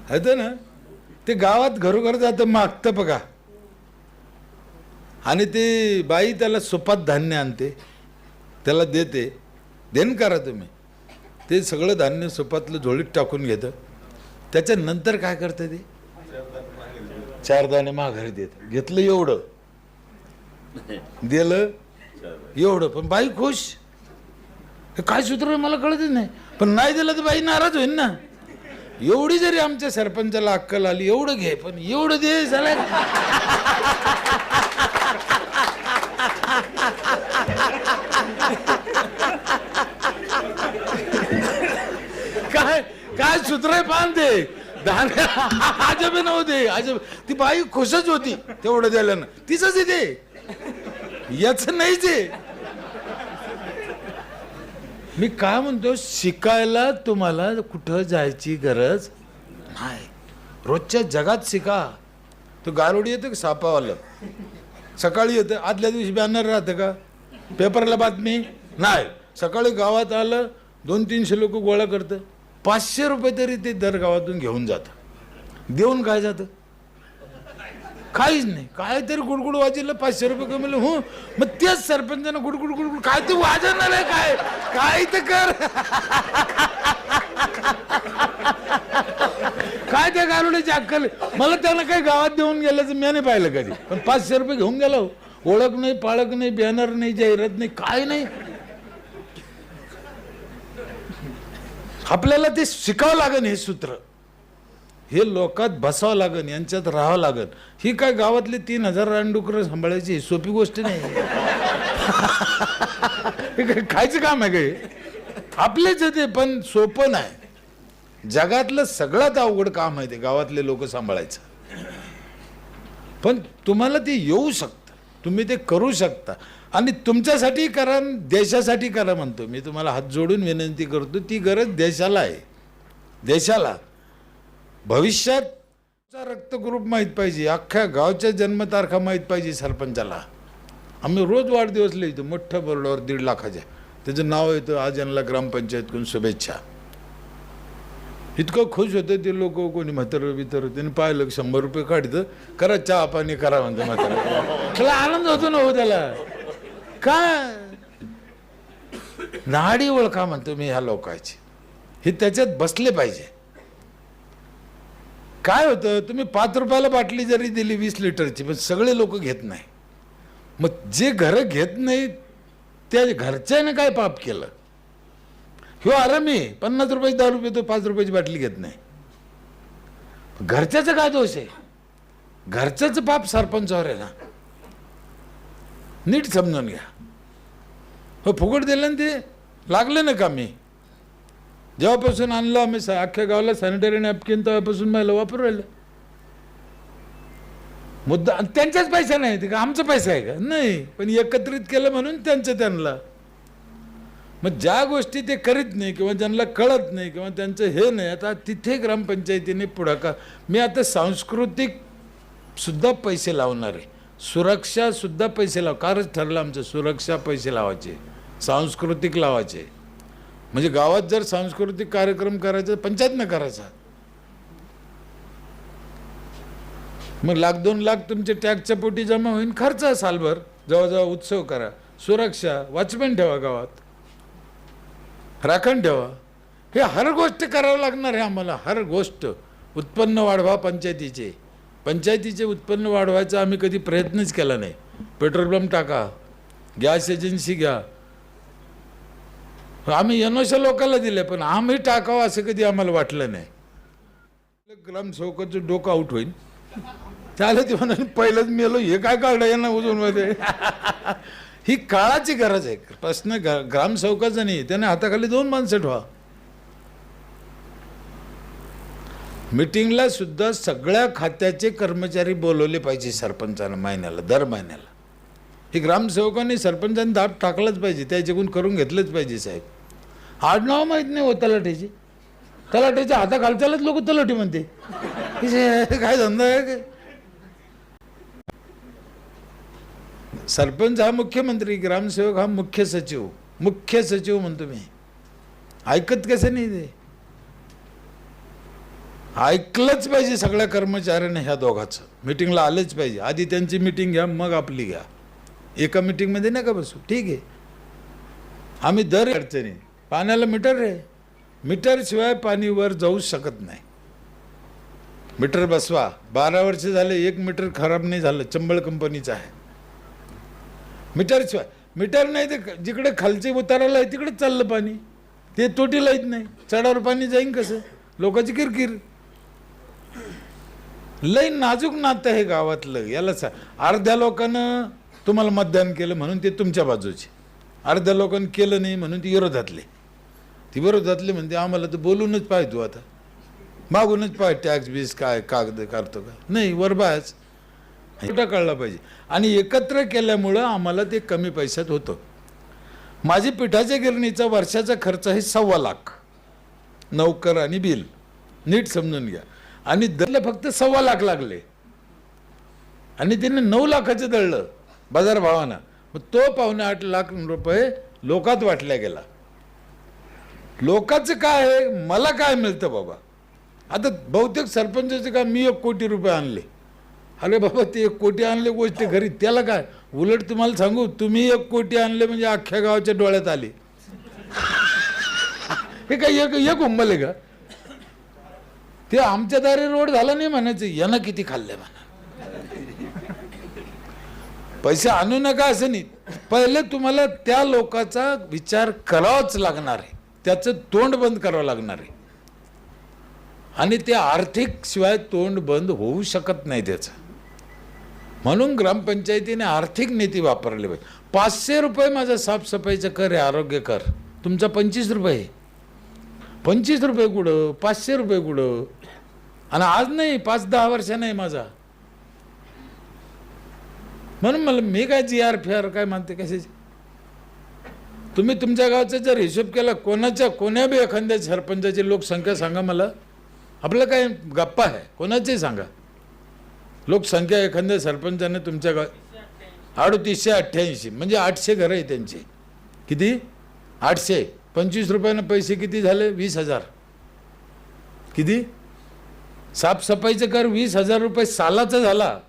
आहे ना, ते गावात घरोघर जातं मागतं बघा, आणि ती बाई त्याला सुपात धान्य आणते, त्याला देते, देण करा तुम्ही. ते सगळं धान्य सुपातलं झोळीत टाकून घेतं. त्याच्यानंतर काय करतं ते, 4 दाणे माघारी देत. घेतलं एवढं, दिलं एवढं, पण बाई खुश. हे काय सूत्र आहे मला कळतच नाही. पण नाही दिलं तर बाई नाराज होईल ना. एवढी जरी आमच्या सरपंचाला अक्कल आली, एवढं घे पण एवढं दे झालं. काय काय सूत्र आहे पान ते अजब नव्हते, अजब. ती बाई खुशच होती तेवढं द्यायला, तिचंच येते, याच नाहीच आहे. मी काय म्हणतो, शिकायला तुम्हाला कुठं जायची गरज नाही. रोजच्या जगात शिका. तो गारोडी येतं का सापावालं, सकाळी येतं, आदल्या दिवशी बॅनर राहतं का, पेपरला बातमी नाही. सकाळी गावात आलं, 200-300 लोक गोळा करतं, 500 रुपये तरी ते दर गावातून घेऊन जातं. देऊन काय जातं, काहीच नाही. काय तरी गुडगुड वाजलं, 500 रुपये कमवले. हो, मग तेच सरपंचानं गुडगुड गुडगुड काय ते वाजणार आहे, काय काय तर कर. काय त्या गारुड्याची अक्कल. मला त्यानं काही गावात देऊन गेल्याचं मी नाही पाहिलं कधी. पण 500 रुपये घेऊन गेलो, ओळख नाही, पाळख नाही, बॅनर नाही, जाहिरात नाही, काय नाही. आपल्याला ते शिकावं लागेल, हे सूत्र हे लोकात बसावं लागेल, यांच्यात राहावं लागेल. ही काय गावातले 3000 रानडुकरं सांभाळायची सोपी गोष्ट नाही. खायचं काम आहे काय, आपलेच येते, पण सोपं नाही. जगातलं सगळ्यात अवघड काम आहे ते गावातले लोक सांभाळायचं. पण तुम्हाला ते येऊ शकतं, तुम्ही ते करू शकता. आणि तुमच्यासाठी करा, देशासाठी करा म्हणतो मी. तुम्हाला हात जोडून विनंती करतो, ती गरज देशाला आहे. देशाला भविष्यात रक्तग्रुप माहीत पाहिजे, अख्ख्या गावच्या जन्मतारखा माहीत पाहिजे सरपंचाला. आम्ही रोज वाढदिवस लिहितो मोठ्या बोर्डावर 1.5 लाखाच्या, त्याचं नाव येतं, आज यांना ग्रामपंचायतकडून शुभेच्छा. इतकं खुश होतं ते लोक. कोणी म्हातारं बितर त्याने पाहिलं 100 रुपये काढतं, करा चहा पाणी करा म्हणतं म्हातारं. त्याला आनंद होतो ना, हो त्याला काय नाडी ओळखा म्हणतो मी ह्या लोकांची. हे त्याच्यात बसले पाहिजे. काय होतं, तुम्ही 5 रुपयाला बाटली जरी दिली 20 लिटरची, पण सगळे लोक घेत नाही. मग जे घरं घेत नाही त्या घरच्याने काय पाप केलं. ह्यो आरामी 50 रुपयाची दारू पितो, 5 रुपयाची बाटली घेत नाही. घरच्याचं काय दोष आहे, घरच्याचं पाप सरपंचावर आहे ना. नीट समजून घ्या. हो, फुकट दिलं ना, ते लागलं ना का. मी जेव्हापासून आणलं आम्ही अख्ख्या गावाला सॅनिटरी नॅपकिन, तेव्हापासून मला वापरू राहिलं. मुद्दा त्यांच्याच पैसा नाही, ते का आमचा पैसा आहे का, नाही. पण एकत्रित केलं म्हणून त्यांचं त्यांना. मग ज्या गोष्टी ते करीत नाही किंवा ज्यांना कळत नाही किंवा त्यांचं हे नाही, आता तिथे ग्रामपंचायतीने पुढाकार. मी आता सांस्कृतिक सुद्धा पैसे लावणार आहे, सुरक्षा सुद्धा पैसे लाव. कारच ठरलं आमचं, सुरक्षा पैसे लावायचे, सांस्कृतिक लावायचे. म्हणजे गावात जर सांस्कृतिक कार्यक्रम करायचा, पंचायतनं करायचा. मग 1,00,000-2 लाख तुमचे टॅक्सच्या पोटी जमा होईल. खर्च सालभर जवळजवळ उत्सव करा, सुरक्षा, वॉचमॅन ठेवा, गावात राखण ठेवा. हे हर गोष्ट करावं लागणार आहे आम्हाला, हर गोष्ट. उत्पन्न वाढवा पंचायतीचे. पंचायतीचे उत्पन्न वाढवायचा आम्ही कधी प्रयत्नच केला नाही. पेट्रोल पंप टाका, गॅस एजन्सी घ्या. आम्ही एनओशा लोकांना दिले, पण आम्ही टाकावं असं कधी आम्हाला वाटलं नाही. ग्रामसेवकाचं डोकं आउट होईल. त्याला ते म्हणा पहिलंच मेलो, हे काय काढलं यांना उजवून मध्ये. ही काळाची गरज आहे. प्रश्न ग्रामसेवकाचा नाही, त्याने हाताखाली 2 माणसं ठेवा. मीटिंगला सुद्धा सगळ्या खात्याचे कर्मचारी बोलवले पाहिजे सरपंचानं महिन्याला, दर महिन्याला. हे ग्रामसेवकांनी सरपंचांनी दाब टाकलाच पाहिजे, त्याच्याकडून करून घेतलंच पाहिजे. साहेब आडनाव माहीत नाही हो तलाठ्याची, तलाठ्याच्या हाताखालच्यालाच लोक तलाठी म्हणते. काय धंदा आहे काय. सरपंच हा मुख्यमंत्री, ग्रामसेवक हा मुख्य सचिव. मुख्य सचिव म्हणतो मी, ऐकत कसं नाही ते. ऐकलंच पाहिजे सगळ्या कर्मचाऱ्यांनी ह्या दोघांचं. मिटिंगला आलेच पाहिजे. आधी त्यांची मिटिंग घ्या, मग आपली घ्या. एका मिटिंगमध्ये नका बसू. ठीक आहे, आम्ही दर अडचणी पाण्याला मीटर आहे, मीटरशिवाय पाणी वर जाऊच शकत नाही. मीटर बसवा. 12 वर्ष झाले 1 मीटर खराब नाही झालं. चंबळ कंपनीचं आहे. मीटरशिवाय, मीटर नाही ते जिकडे खालचे उताराला आहे तिकडेच चाललं पाणी. ते तोटीला येत नाही. चढावर पाणी जाईन कसं? लोकांची किरकिर. लई नाजूक नातं आहे गावातलं. याला अर्ध्या लोकांना तुम्हाला मतदान केलं म्हणून ते तुमच्या बाजूचे, अर्ध्या लोकांनी केलं नाही म्हणून ती विरोधातले. ती विरोधातले म्हणते आम्हाला तर बोलूनच पाहिजे, तू आता मागूनच पाहिजे, टॅक्स बीस काय कागद काढतो का? नाही, वरबाज कुठं कळला पाहिजे. आणि एकत्र केल्यामुळं आम्हाला ते कमी पैशात होतं. माझी पिठाच्या गिरणीचा वर्षाचा खर्च आहे 1.25 लाख. नौकर आणि बिल नीट समजून घ्या. आणि दरला फक्त 1.25 लाख लागले आणि त्याने 9 लाखाचं दळलं बाजार भावानं. मग तो 7.25 लाख रुपये लोकात वाटल्या गेला. लोकांचं काय आहे, मला काय मिळतं बाबा? आता बहुतेक सरपंचाचे काय, मी 1 कोटी रुपये आणले. अरे बाबा, ते 1 कोटी आणले गोष्ट घरी, त्याला काय? उलट तुम्हाला सांगू, तुम्ही 1 कोटी आणले म्हणजे अख्ख्या गावाच्या डोळ्यात आले. हे काय एक उंबल आहे का? ते आमच्या दारी रोड झाला नाही म्हणायचं, यानं किती खाल्ले म्हणा. पैसे आणू नका असं नाही. पहिले तुम्हाला त्या लोकांचा विचार करावाच लागणार आहे. त्याचं तोंड बंद करावं लागणार आहे. आणि ते आर्थिक शिवाय तोंड बंद होऊ शकत नाही त्याचं. म्हणून ग्रामपंचायतीने आर्थिक नीती वापरली पाहिजे. 500 रुपये माझा साफसफाईचा कर आहे, आरोग्य कर. तुमचा 25 रुपये. 25 रुपये कुठं, 500 रुपये कुठं? आणि आज नाही, 5-10 वर्ष नाही माझा. म्हणून मला, मी काय GR फेअर काय मानते कशाची? तुम्ही तुमच्या गावचा जर हिशोब केला, कोण्या बी एखाद्या सरपंचाची लोकसंख्या सांगा मला. आपलं काय गप्पा आहे, कोणाचीही सांगा लोकसंख्या एखाद्या सरपंचाने तुमच्या गाव 3888, म्हणजे 800 घरं आहे त्यांची. किती? 800. 25 रुपयानं पैसे किती झाले? 20,000. किती? साफसफाईचं कर 20,000 रुपये सालाचा झाला.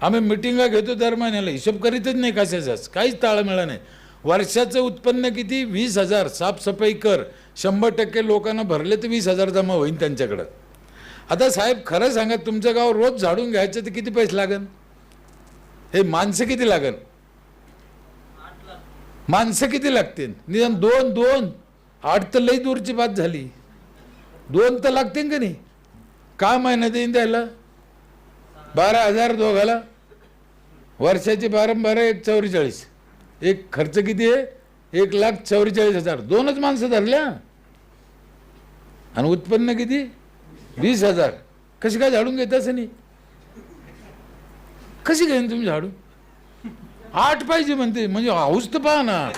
आम्ही मिटिंगा घेतो दर महिन्याला, हिशोब करीतच नाही कशाचाच, काहीच ताळमेळा नाही. वर्षाचं उत्पन्न किती? 20,000. साफसफाई कर 100% लोकांना भरले तर 20,000 जमा होईल त्यांच्याकडं. आता साहेब खरं सांगा, तुमचं गाव रोज झाडून घ्यायचं तर किती पैसे लागन? हे माणसं किती लागन? माणसं किती लागतील? निदान 2 8 तर लई दूरची बात झाली. 2 तर लागतील का नाही? काय महिना देईन द्यायला? 12,000 दोघाला. वर्षाची 12 1 44. एक खर्च किती आहे? 1,44,000. 2च माणसं धरल्या आणि उत्पन्न किती? 20,000. कशी काय झाडून घेत असं नाही? कशी घेईन तुम्ही झाडून? 8 पाहिजे म्हणते, म्हणजे हाऊस तर पहा ना.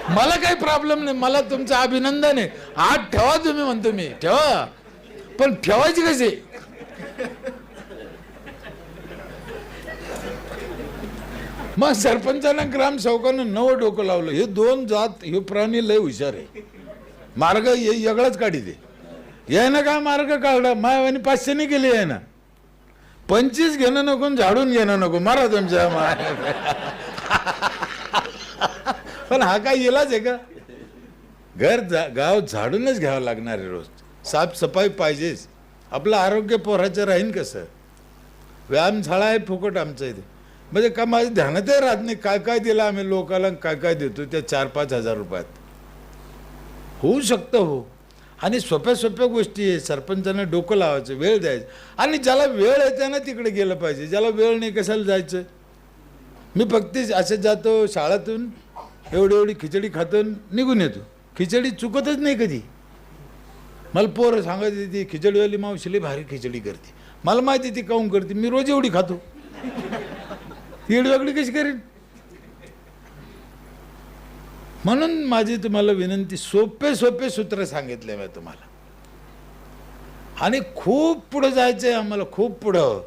मला काही प्रॉब्लेम नाही, मला तुमचं अभिनंदन आहे. 8 ठेवा तुम्ही म्हणतो मी, ठेवा. पण ठेवायची कशी? मग सरपंचानं ग्रामसेवकानं नवं डोकं लावलं. हे 2 जात, हे प्राणी लय हुशार आहे. मार्ग वेगळाच काढी दे. यानं काय मार्ग काढला? मायावानी 500 नाही केले यानं. 25 घेणं नको, झाडून घेणं नको. मारा तुमच्या पण हा काय इलाज आहे का? गाव झाडूनच घ्यावं लागणार आहे रोज. साफसफाई पाहिजेच. आपलं आरोग्य पोराचं राहीन कसं? व्यायामशाळा आहे फुकट आमच्या इथे. म्हणजे का माझ्या ध्यानातही राहत नाही काय काय दिलं आम्ही लोकांना, काय काय देतो त्या 4-5 हजार रुपयात. होऊ शकतं हो. आणि सोप्या गोष्टी आहे. सरपंचानं डोकं लावायचं, वेळ द्यायचं. आणि ज्याला वेळ आहे त्यानं तिकडे गेलं पाहिजे. ज्याला वेळ नाही कशाला जायचं? मी फक्त असं जातो शाळेतून, एवढी खिचडी खातो, निघून येतो. खिचडी चुकतच नाही कधी. मला पोरं सांगायची ती खिचडीवाली मावशीला भारी खिचडी करते. मला माहिती ती काऊन करते, मी रोज एवढी खातो. ती वेगळी कशी करेन? म्हणून माझी तुम्हाला विनंती, सोपे सूत्र सांगितले मी तुम्हाला. आणि खूप पुढे जायचंय आम्हाला, खूप पुढं.